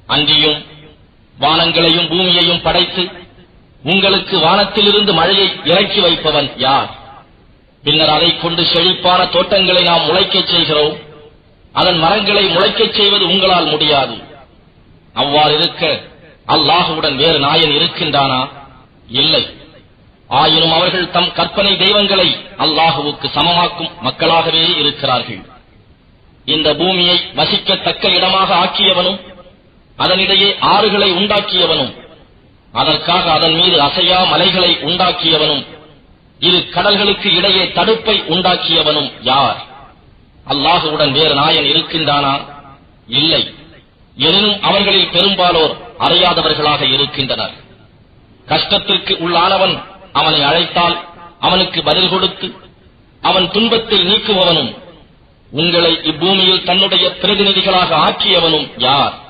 அன்றியும் வானங்களையும் பூமியையும் படைத்து உங்களுக்கு வானத்திலிருந்து மழையை இறக்கி வைப்பவன் யார்? பின்னர் அதைக் கொண்டு செழிப்பான தோட்டங்களை நாம் முளைக்கச் செய்கிறோம். அதன் மரங்களை முளைக்கச் செய்வது உங்களால் முடியாது. அவ்வாறு இருக்க அல்லாஹுவுடன் வேறு நாயன் இருக்கின்றானா? இல்லை. ஆயினும் அவர்கள் தம் கற்பனை தெய்வங்களை அல்லாஹுவுக்கு சமமாக்கும் மக்களாகவே இருக்கிறார்கள். இந்த பூமியை வசிக்கத்தக்க இடமாக ஆக்கியவனும் அதனிடையே ஆறுகளை உண்டாக்கியவனும் அதற்காக அதன் மீது அசையா மலைகளை உண்டாக்கியவனும் இரு கடல்களுக்கு இடையே தடுப்பை உண்டாக்கியவனும் யார்? அல்லாஹுவுடன் வேறு நாயன் இருக்கின்றானா? இல்லை. எனினும் அவர்களில் பெரும்பாலோர் அறியாதவர்களாக இருக்கின்றனர். கஷ்டத்திற்கு உள்ளானவன் அவனை அழைத்தால் அவனுக்கு பதில் கொடுத்து அவன் துன்பத்தை நீக்குபவனும் உங்களை இப்பூமியில் தன்னுடைய பிரதிநிதிகளாக ஆக்கியவனும் யார்?